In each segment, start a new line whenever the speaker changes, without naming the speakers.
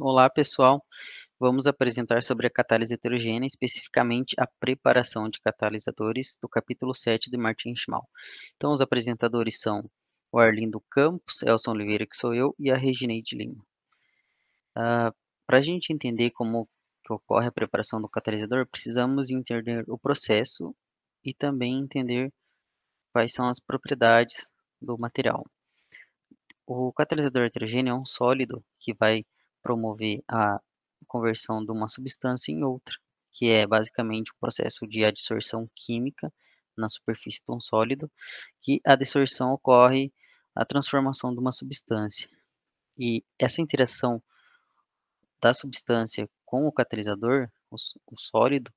Olá, pessoal. Vamos apresentar sobre a catálise heterogênea, especificamente a preparação de catalisadores, do capítulo 7 de Martin Schmal. Então, os apresentadores são o Arlindo Campos, Elson Oliveira, que sou eu, e a Regineide Lima. Para a gente entender como que ocorre a preparação do catalisador, precisamos entender o processo e também entender quais são as propriedades do material. O catalisador heterogêneo é um sólido que vai promover a conversão de uma substância em outra, que é basicamente o processo de adsorção química na superfície de um sólido, que a adsorção ocorre a transformação de uma substância. E essa interação da substância com o catalisador, o sólido,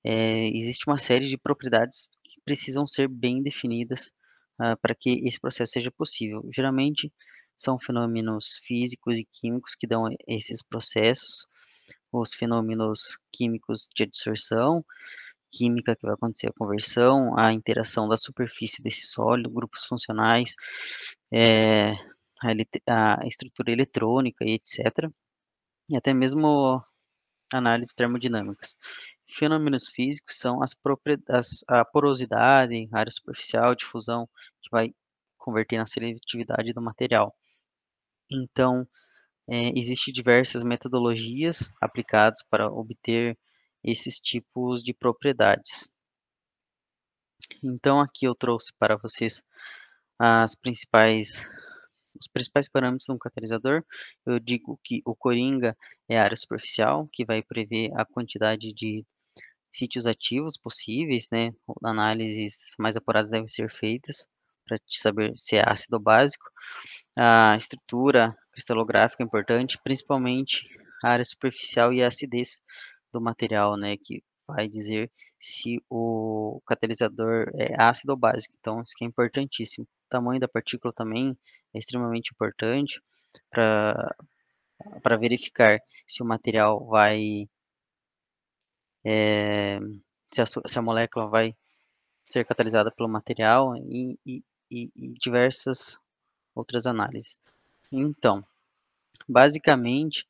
existe uma série de propriedades que precisam ser bem definidas para que esse processo seja possível. Geralmente, são fenômenos físicos e químicos que dão esses processos, os fenômenos químicos de adsorção, química que vai acontecer a conversão, a interação da superfície desse sólido, grupos funcionais, eh, a estrutura eletrônica e etc. E até mesmo análises termodinâmicas. Fenômenos físicos são as propriedades, a porosidade, área superficial, difusão, que vai converter na seletividade do material. Então, existem diversas metodologias aplicadas para obter esses tipos de propriedades. Então, aqui eu trouxe para vocês as principais os principais parâmetros de um catalisador. Eu digo que o coringa é a área superficial, que vai prever a quantidade de sítios ativos possíveis, né? Análises mais apuradas devem ser feitas para saber se é ácido ou básico. A estrutura cristalográfica é importante, principalmente a área superficial e a acidez do material, né? Que vai dizer se o catalisador é ácido ou básico. Então, isso aqui é importantíssimo. O tamanho da partícula também é extremamente importante para para verificar se o material vai, se a molécula vai ser catalisada pelo material e diversas outras análises. Então, basicamente,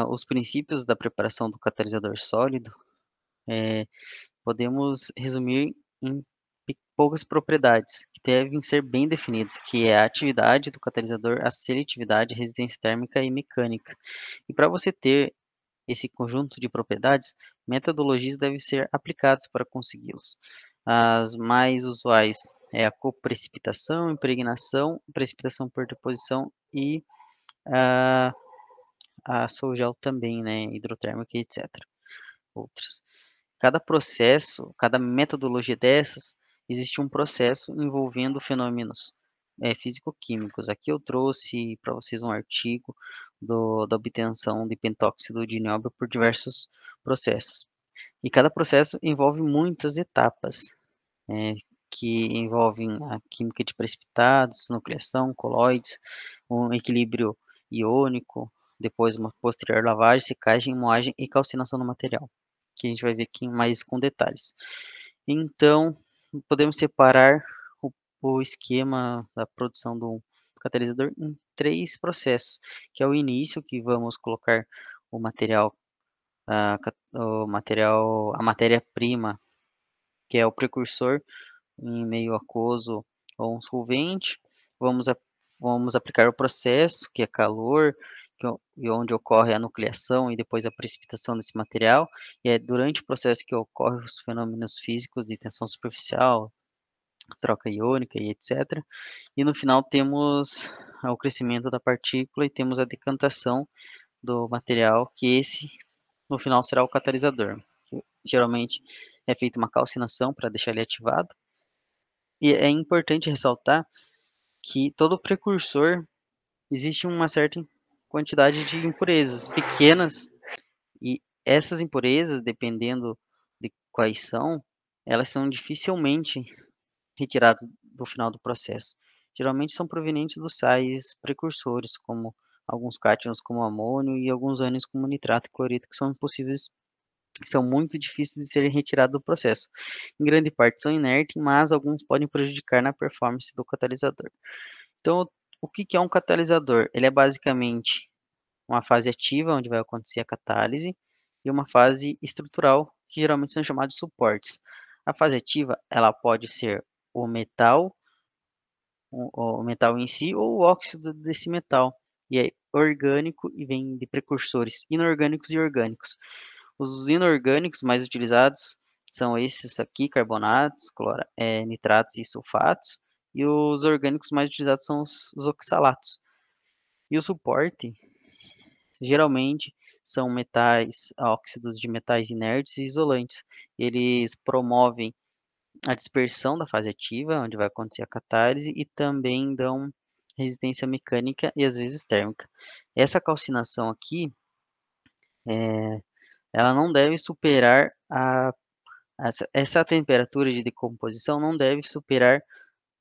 os princípios da preparação do catalisador sólido podemos resumir em poucas propriedades que devem ser bem definidas, que é a atividade do catalisador, a seletividade, a resistência térmica e mecânica. E para você ter esse conjunto de propriedades, metodologias devem ser aplicadas para consegui-los. As mais usuais é a coprecipitação, impregnação, precipitação por deposição e a, a Sol-Gel também, né, hidrotérmica, etc. Outras. Cada processo, cada metodologia dessas, existe um processo envolvendo fenômenos físico-químicos. Aqui eu trouxe para vocês um artigo da obtenção de pentóxido de nióbio por diversos processos. E cada processo envolve muitas etapas, eh, que envolvem a química de precipitados, nucleação, coloides, um equilíbrio iônico, depois uma posterior lavagem, secagem, moagem e calcinação do material, que a gente vai ver aqui mais com detalhes. Então, podemos separar o esquema da produção do catalisador em três processos, que é o início, que vamos colocar o material, a matéria-prima, que é o precursor, em meio aquoso ou um solvente. Vamos, a, vamos aplicar o processo, que é calor, e onde ocorre a nucleação e depois a precipitação desse material. E é durante o processo que ocorrem os fenômenos físicos de tensão superficial, troca iônica e etc. E no final temos o crescimento da partícula e temos a decantação do material, que esse no final será o catalisador. Geralmente é feita uma calcinação para deixar ele ativado. E é importante ressaltar que todo precursor existe uma certa quantidade de impurezas pequenas, e essas impurezas, dependendo de quais são, elas são dificilmente retiradas do final do processo. Geralmente são provenientes dos sais precursores, como alguns cátions como amônio e alguns ânions como nitrato e cloreto, que são impossíveis, que são muito difíceis de serem retirados do processo. Em grande parte são inertes, mas alguns podem prejudicar na performance do catalisador. Então, o que que é um catalisador? Ele é basicamente uma fase ativa, onde vai acontecer a catálise, e uma fase estrutural, que geralmente são chamados de suportes. A fase ativa, ela pode ser o metal, o metal em si, ou o óxido desse metal, e é orgânico e vem de precursores inorgânicos e orgânicos. Os inorgânicos mais utilizados são esses aqui, carbonatos, nitratos e sulfatos, e os orgânicos mais utilizados são os oxalatos. E o suporte, geralmente, são metais, óxidos de metais inertes e isolantes. Eles promovem a dispersão da fase ativa, onde vai acontecer a catálise, e também dão resistência mecânica e às vezes térmica. Essa calcinação aqui, ela não deve superar essa temperatura de decomposição não deve superar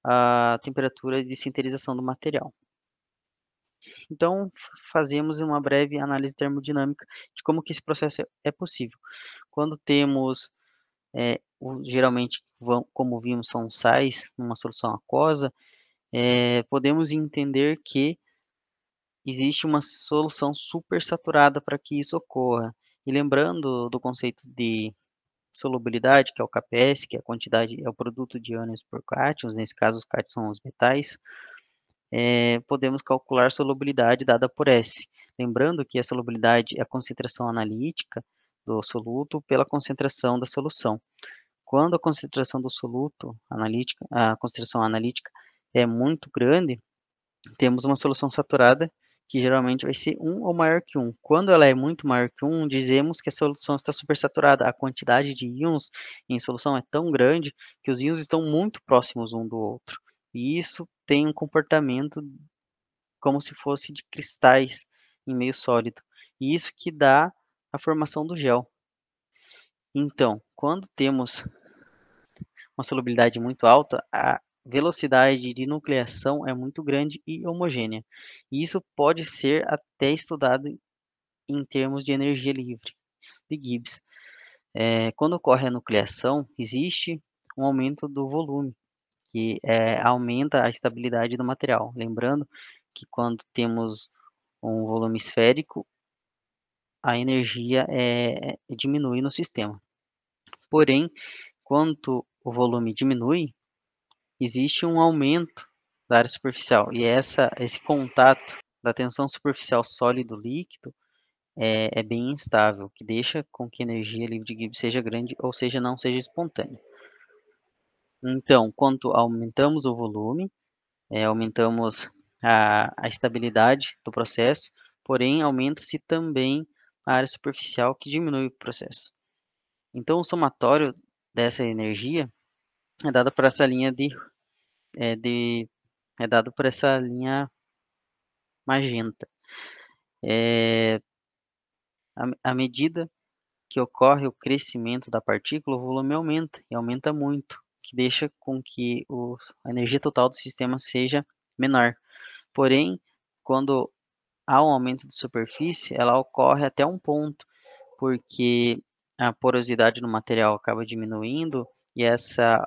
a temperatura de sinterização do material. Então, fazemos uma breve análise termodinâmica de como que esse processo é possível. Quando temos, geralmente, como vimos, são sais numa solução aquosa, podemos entender que existe uma solução supersaturada para que isso ocorra. E lembrando do conceito de solubilidade, que é o KPS, que é a quantidade, é o produto de ânions por cátions, nesse caso os cátions são os metais, podemos calcular a solubilidade dada por S. Lembrando que a solubilidade é a concentração analítica do soluto pela concentração da solução. Quando a concentração do soluto analítica, a concentração analítica é muito grande, temos uma solução saturada que geralmente vai ser 1 ou maior que 1. Quando ela é muito maior que 1, dizemos que a solução está supersaturada. A quantidade de íons em solução é tão grande que os íons estão muito próximos um do outro. E isso tem um comportamento como se fosse de cristais em meio sólido. E isso que dá a formação do gel. Então, quando temos uma solubilidade muito alta, a velocidade de nucleação é muito grande e homogênea. E isso pode ser até estudado em termos de energia livre de Gibbs. Quando ocorre a nucleação, existe um aumento do volume, que aumenta a estabilidade do material. Lembrando que quando temos um volume esférico, a energia diminui no sistema. Porém, quando o volume diminui, existe um aumento da área superficial. E esse contato da tensão superficial sólido-líquido é bem instável, que deixa com que a energia livre de Gibbs seja grande, ou seja, não seja espontânea. Então, quando aumentamos o volume, aumentamos a estabilidade do processo, porém aumenta-se também a área superficial, que diminui o processo. Então, o somatório dessa energia é dado por essa linha é dado por essa linha magenta. À medida que ocorre o crescimento da partícula, o volume aumenta, e aumenta muito, que deixa com que a energia total do sistema seja menor. Porém, quando há um aumento de superfície, ela ocorre até um ponto, porque a porosidade do material acaba diminuindo e essa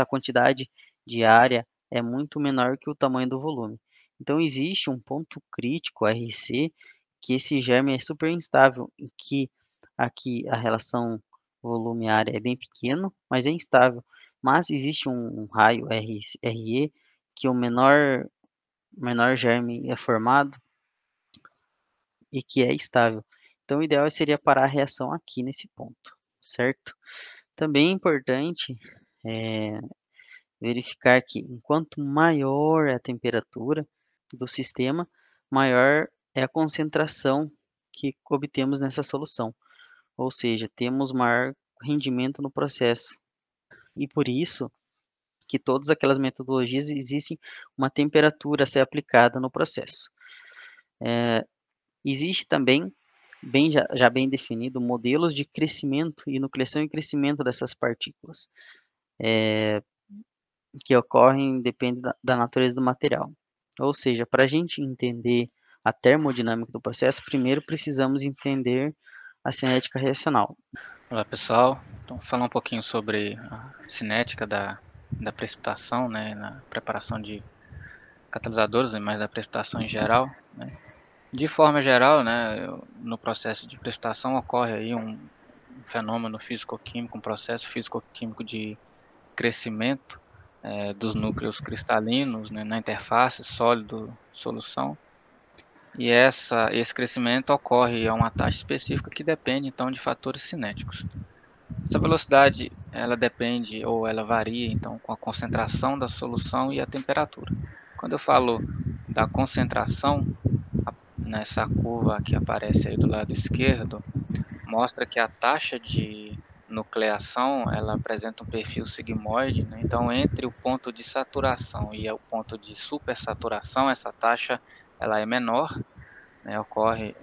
quantidade de área é muito menor que o tamanho do volume. Então, existe um ponto crítico, RC, que esse germe é super instável, em que aqui a relação volume-área é bem pequeno, mas é instável. Mas existe um raio RE que o menor germe é formado e que é estável. Então, o ideal seria parar a reação aqui nesse ponto, certo? Também é importante verificar que, enquanto maior é a temperatura do sistema, maior é a concentração que obtemos nessa solução. Ou seja, temos maior rendimento no processo. E por isso que todas aquelas metodologias existem uma temperatura a ser aplicada no processo. Existe também, já bem definido, modelos de crescimento e nucleação e crescimento dessas partículas, que ocorrem, depende da natureza do material. Ou seja, para a gente entender a termodinâmica do processo, primeiro precisamos entender a cinética reacional.
Olá pessoal, então falar um pouquinho sobre a cinética da precipitação, né, na preparação de catalisadores, mas da precipitação em geral, né. De forma geral, né, no processo de precipitação ocorre aí um fenômeno físico-químico, um processo físico-químico de crescimento dos núcleos cristalinos, né, na interface sólido-solução. E esse crescimento ocorre a uma taxa específica que depende, então, de fatores cinéticos. Essa velocidade, ela depende ou ela varia, então, com a concentração da solução e a temperatura. Quando eu falo da concentração, nessa curva que aparece aí do lado esquerdo, mostra que a taxa de nucleação, ela apresenta um perfil sigmoide, né? Então, entre o ponto de saturação e o ponto de supersaturação, essa taxa ela é menor, né? Ocorre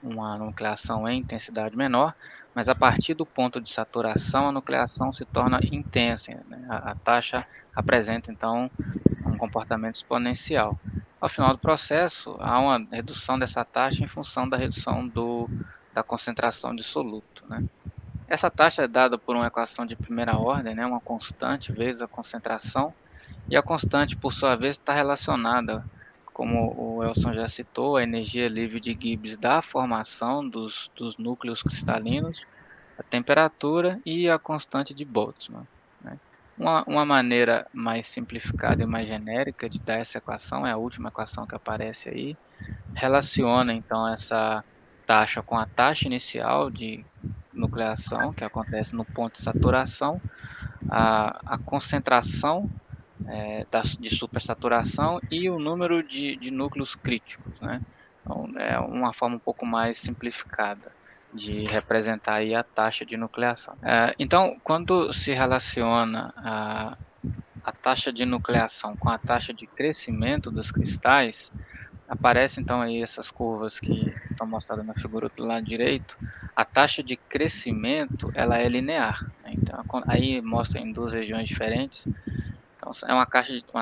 uma nucleação em intensidade menor, mas a partir do ponto de saturação, a nucleação se torna intensa, né? A taxa apresenta, então, um comportamento exponencial. Ao final do processo, há uma redução dessa taxa em função da redução da concentração de soluto, né? Essa taxa é dada por uma equação de primeira ordem, né? Uma constante vezes a concentração, e a constante, por sua vez, está relacionada, como o Elson já citou, a energia livre de Gibbs da formação dos núcleos cristalinos, a temperatura e a constante de Boltzmann, né? Uma maneira mais simplificada e mais genérica de dar essa equação é a última equação que aparece aí, relaciona então essa taxa com a taxa inicial de nucleação, que acontece no ponto de saturação, a concentração de supersaturação e o número de núcleos críticos, né? Então, é uma forma um pouco mais simplificada de representar aí a taxa de nucleação. Então, quando se relaciona a taxa de nucleação com a taxa de crescimento dos cristais, aparecem então aí essas curvas que estão mostradas na figura do lado direito. A taxa de crescimento ela é linear, né? Então aí mostra em duas regiões diferentes. Então é uma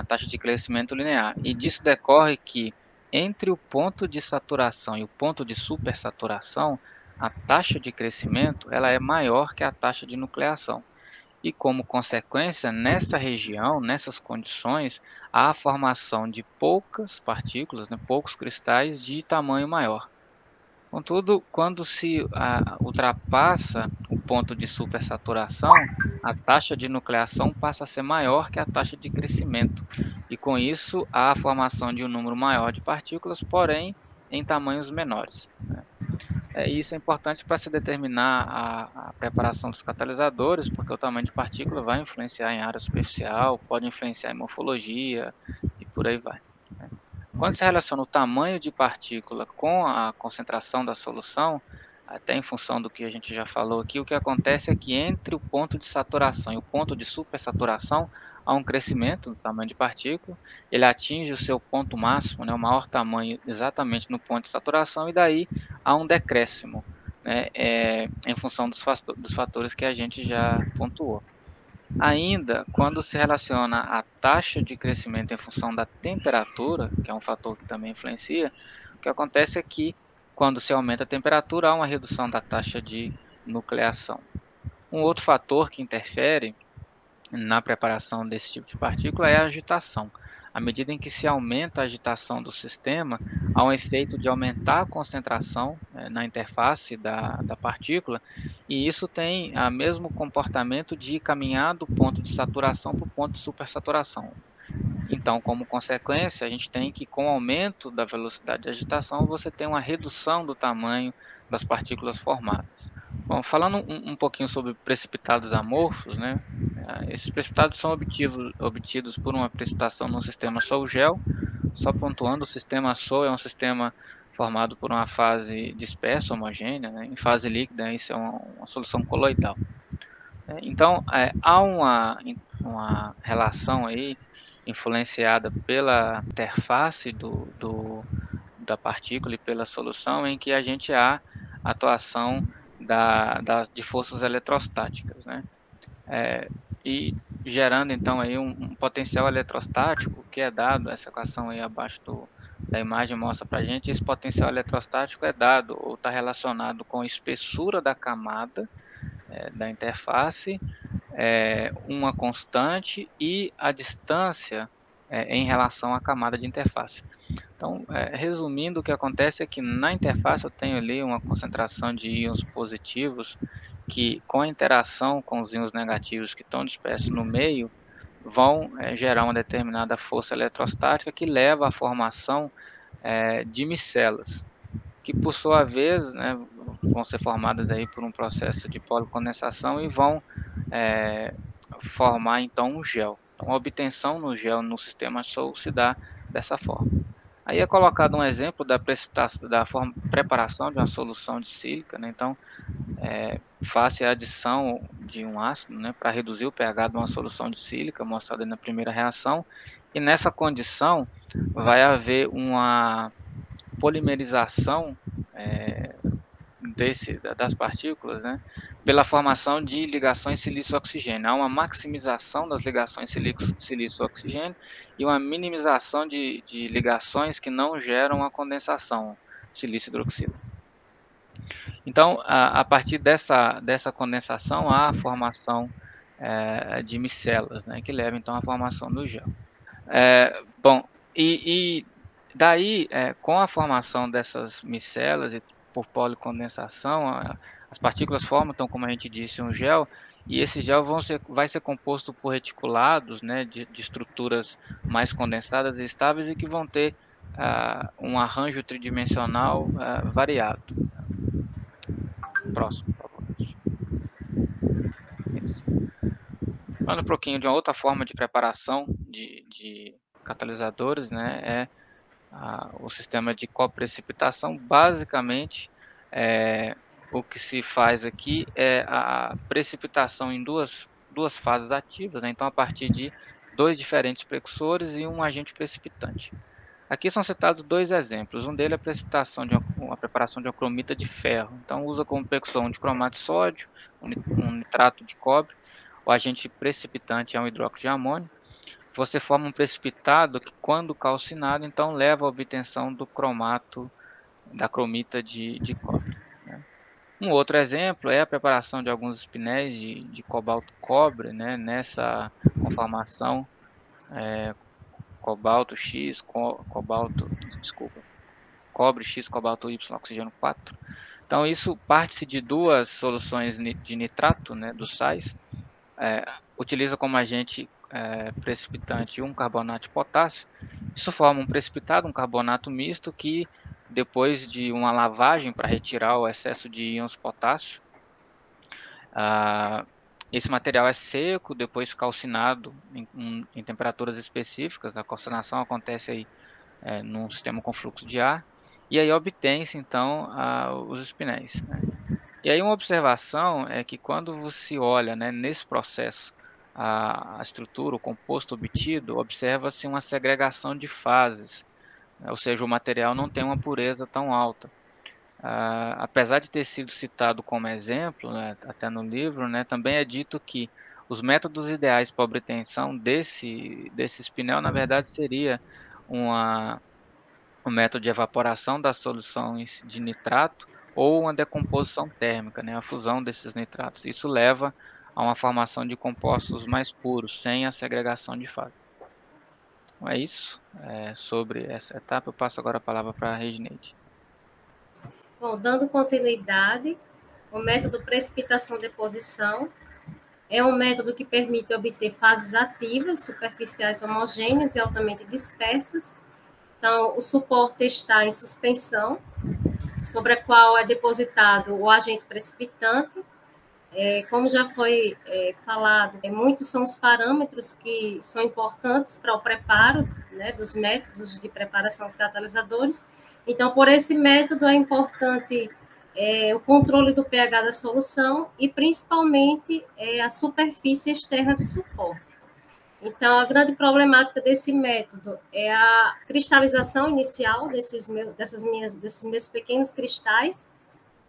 taxa de crescimento linear. E disso decorre que entre o ponto de saturação e o ponto de supersaturação, a taxa de crescimento ela é maior que a taxa de nucleação. E como consequência, nessa região, nessas condições, há a formação de poucas partículas, né, poucos cristais de tamanho maior. Contudo, quando se ultrapassa o ponto de supersaturação, a taxa de nucleação passa a ser maior que a taxa de crescimento, e com isso há a formação de um número maior de partículas, porém em tamanhos menores, né? Isso é importante para se determinar a preparação dos catalisadores, porque o tamanho de partícula vai influenciar em área superficial, pode influenciar em morfologia e por aí vai, né? Quando se relaciona o tamanho de partícula com a concentração da solução, até em função do que a gente já falou aqui, o que acontece é que entre o ponto de saturação e o ponto de supersaturação há um crescimento do tamanho de partícula, ele atinge o seu ponto máximo, né, o maior tamanho exatamente no ponto de saturação, e daí há um decréscimo, né, em função dos fatores que a gente já pontuou. Ainda, quando se relaciona a taxa de crescimento em função da temperatura, que é um fator que também influencia, o que acontece é que, quando se aumenta a temperatura, há uma redução da taxa de nucleação. Um outro fator que interfere na preparação desse tipo de partícula é a agitação. À medida em que se aumenta a agitação do sistema, há um efeito de aumentar a concentração na interface da partícula, e isso tem o mesmo comportamento de caminhar do ponto de saturação para o ponto de supersaturação. Então, como consequência, a gente tem que, com o aumento da velocidade de agitação, você tem uma redução do tamanho das partículas formadas. Bom, falando um pouquinho sobre precipitados amorfos, né? Esses precipitados são obtidos por uma precipitação no sistema Sol-Gel. Só pontuando, o sistema Sol é um sistema formado por uma fase dispersa, homogênea, né? Em fase líquida, isso é uma solução coloidal. Então, há uma relação aí influenciada pela interface da partícula e pela solução, em que a gente há atuação de forças eletrostáticas, né? E gerando então aí um potencial eletrostático que é dado, essa equação aí abaixo da imagem mostra para a gente, esse potencial eletrostático é dado ou está relacionado com a espessura da camada da interface, uma constante, e a distância em relação à camada de interface. Então, resumindo, o que acontece é que na interface eu tenho ali uma concentração de íons positivos que, com a interação com os íons negativos que estão dispersos no meio, vão gerar uma determinada força eletrostática que leva à formação de micelas, que por sua vez, né, vão ser formadas aí por um processo de policondensação e vão formar então um gel. Então, a obtenção no gel no sistema Soul se dá dessa forma. Aí é colocado um exemplo da precipitação, da preparação de uma solução de sílica, né? Então, faz-se a adição de um ácido, né, para reduzir o pH de uma solução de sílica, mostrada na primeira reação, e nessa condição vai haver uma polimerização das partículas, né, pela formação de ligações silício-oxigênio. Há uma maximização das ligações silício-oxigênio e uma minimização de ligações que não geram a condensação, silício-hidroxila. Então, a partir dessa condensação, há a formação de micelas, né, que leva então à formação do gel. Bom, e daí, com a formação dessas micelas e por policondensação, as partículas formam, então, como a gente disse, um gel, e esse gel vai ser composto por reticulados, né, de estruturas mais condensadas e estáveis e que vão ter um arranjo tridimensional variado. Próximo, por favor. Isso. Falando um pouquinho de uma outra forma de preparação de catalisadores, né, o sistema de coprecipitação. Basicamente, o que se faz aqui é a precipitação em duas fases ativas, né? Então, a partir de dois diferentes precursores e um agente precipitante. Aqui são citados dois exemplos. Um deles é a precipitação de uma preparação de uma cromita de ferro. Então, usa como precursor um dicromato de sódio, um nitrato de cobre. O agente precipitante é um hidróxido de amônio. Você forma um precipitado que, quando calcinado, então leva à obtenção do cromato, da cromita de cobre, né? Um outro exemplo é a preparação de alguns espinéis de cobalto-cobre, né, nessa conformação cobalto X, cobre X, cobalto Y, oxigênio 4. Então, isso parte-se de duas soluções de nitrato, né, dos sais, utiliza como agente precipitante um carbonato de potássio. Isso forma um precipitado, um carbonato misto, que depois de uma lavagem para retirar o excesso de íons potássio, esse material é seco, depois calcinado em temperaturas específicas. A calcinação acontece aí num sistema com fluxo de ar, e aí obtém-se então os espinéis, né? E aí uma observação é que quando você olha, né, nesse processo a estrutura, o composto obtido, observa-se uma segregação de fases, né? Ou seja, o material não tem uma pureza tão alta. Apesar de ter sido citado como exemplo, né, até no livro, né, também é dito que os métodos ideais para obtenção desse espinel, na verdade, seria um método de evaporação das soluções de nitrato ou uma decomposição térmica, né, a fusão desses nitratos. Isso leva a uma formação de compostos mais puros, sem a segregação de fases. Então é isso sobre essa etapa. Eu passo agora a palavra para a Regineide.
Bom, dando continuidade, o método precipitação-deposição é um método que permite obter fases ativas, superficiais homogêneas e altamente dispersas. Então, o suporte está em suspensão, sobre a qual é depositado o agente precipitante. Como já foi falado, muitos são os parâmetros que são importantes para o preparo, né, dos métodos de preparação de catalisadores. Então, por esse método é importante o controle do pH da solução e, principalmente, a superfície externa de suporte. Então, a grande problemática desse método é a cristalização inicial desses meus pequenos cristais,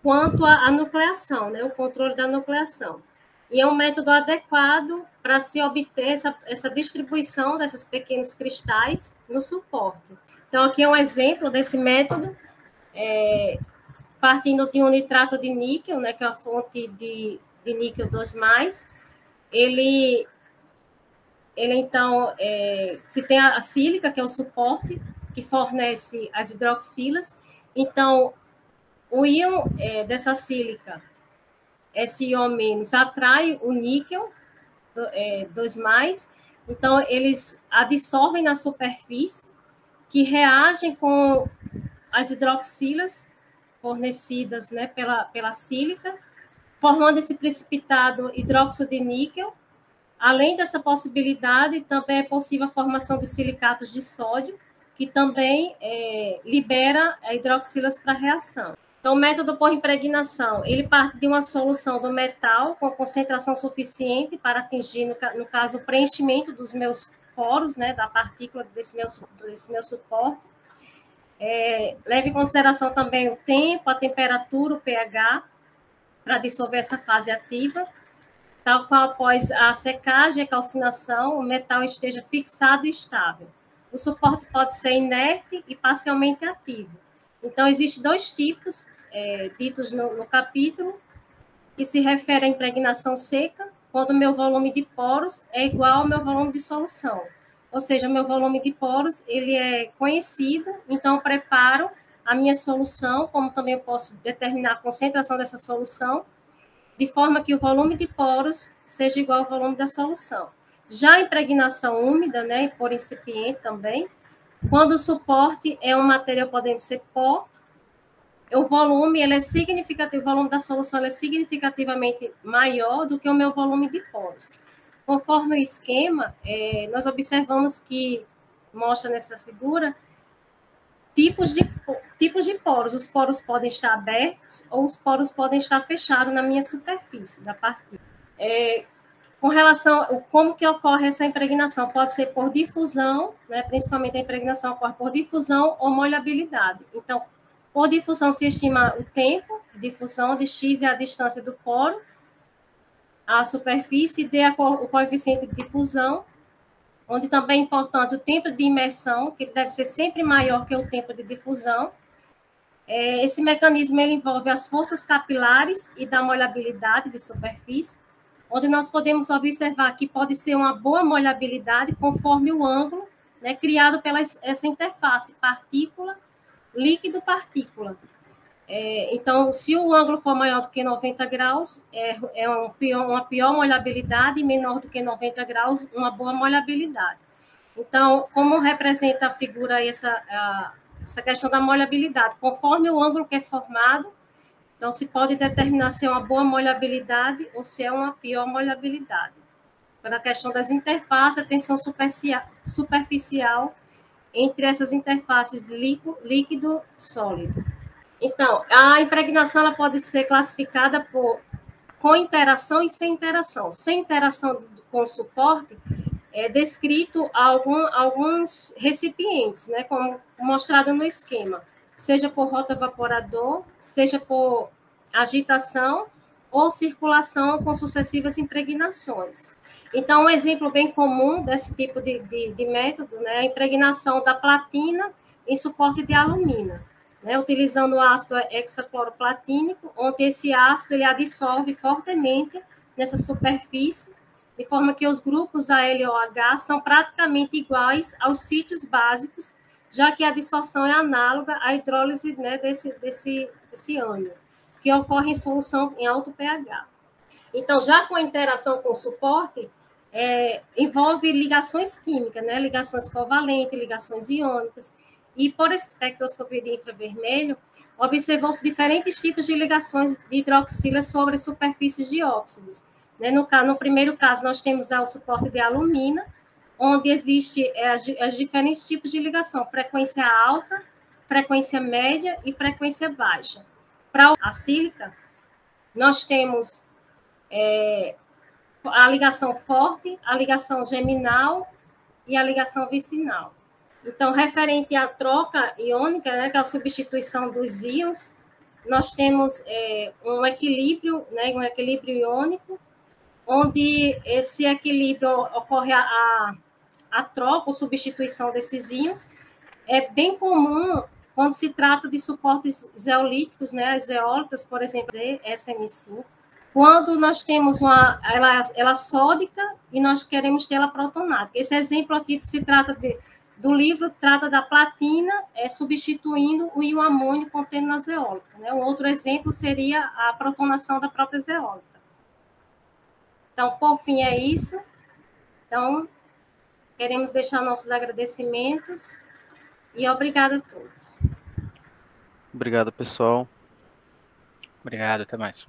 quanto à nucleação, né, o controle da nucleação. E é um método adequado para se obter essa distribuição desses pequenos cristais no suporte. Então, aqui é um exemplo desse método, partindo de um nitrato de níquel, né, que é uma fonte de níquel 2+, ele ele então, se tem a sílica, que é o suporte, que fornece as hidroxilas, então, o íon dessa sílica, esse íon menos, atrai o níquel, 2+, então, eles adsorvem na superfície, que reagem com as hidroxilas fornecidas, né, pela sílica, formando esse precipitado hidróxido de níquel. Além dessa possibilidade, também é possível a formação de silicatos de sódio, que também libera hidroxilas para a reação. Então, o método por impregnação, ele parte de uma solução do metal com concentração suficiente para atingir, no caso, o preenchimento dos meus poros, né, da partícula desse meu suporte. Leve em consideração também o tempo, a temperatura, o pH, para dissolver essa fase ativa, tal qual após a secagem e a calcinação, o metal esteja fixado e estável. O suporte pode ser inerte e parcialmente ativo. Então, existem 2 tipos ditos no capítulo, que se refere à impregnação seca, quando o meu volume de poros é igual ao meu volume de solução. Ou seja, o meu volume de poros ele é conhecido, então eu preparo a minha solução, como também eu posso determinar a concentração dessa solução, de forma que o volume de poros seja igual ao volume da solução. Já a impregnação úmida, né, por incipiente também, quando o suporte é um material podendo ser pó, o volume ele é significativo, o volume da solução é significativamente maior do que o meu volume de poros. Conforme o esquema, nós observamos que mostra nessa figura tipos de poros. Os poros podem estar abertos ou os poros podem estar fechados na minha superfície da partícula. Com relação a como que ocorre essa impregnação, pode ser por difusão, né? Principalmente a impregnação ocorre por difusão ou molhabilidade. Então, por difusão se estima o tempo de difusão, de x é a distância do poro à superfície, d o coeficiente de difusão, onde também é importante o tempo de imersão, que deve ser sempre maior que o tempo de difusão. Esse mecanismo ele envolve as forças capilares e da molhabilidade de superfície, onde nós podemos observar que pode ser uma boa molhabilidade conforme o ângulo, né, criado pela essa interface partícula, líquido-partícula. Então, se o ângulo for maior do que 90 graus, uma pior molhabilidade, e menor do que 90 graus, uma boa molhabilidade. Então, como representa a figura aí essa questão da molhabilidade? Conforme o ângulo que é formado, então se pode determinar se é uma boa molhabilidade ou se é uma pior molhabilidade. Para a questão das interfaces, a tensão superficial entre essas interfaces de líquido sólido. Então, a impregnação ela pode ser classificada com interação e sem interação. Sem interação com o suporte, é descrito alguns recipientes, né, como mostrado no esquema, seja por rotovaporador, seja por agitação ou circulação com sucessivas impregnações. Então, um exemplo bem comum desse tipo de método, né, é a impregnação da platina em suporte de alumínio, né, utilizando o ácido hexacloroplatínico, onde esse ácido ele adsorve fortemente nessa superfície, de forma que os grupos ALOH são praticamente iguais aos sítios básicos, já que a dissorção é análoga à hidrólise, né, desse ânion, que ocorre em solução em alto pH. Então, já com a interação com o suporte, envolve ligações químicas, né, ligações covalentes, ligações iônicas, e por espectroscopia de infravermelho, observou-se diferentes tipos de ligações de hidroxilas sobre superfícies de óxidos. No primeiro caso, nós temos o suporte de alumina, onde existe os diferentes tipos de ligação, frequência alta, frequência média e frequência baixa. Para a sílica, nós temos a ligação forte, a ligação geminal e a ligação vicinal. Então, referente à troca iônica, né, que é a substituição dos íons, nós temos um equilíbrio, né, um equilíbrio iônico, onde esse equilíbrio ocorre a troca ou substituição desses íons. É bem comum quando se trata de suportes zeolíticos, né, as zeólitas, por exemplo, SN5, quando nós temos ela sódica e nós queremos ter ela protonática. Esse exemplo aqui do livro trata da platina substituindo o íon amônio contendo na zeólita. Né? Um outro exemplo seria a protonação da própria zeólita. Então, por fim, é isso. Então, queremos deixar nossos agradecimentos e obrigada a todos.
Obrigado, pessoal.
Obrigado, até mais.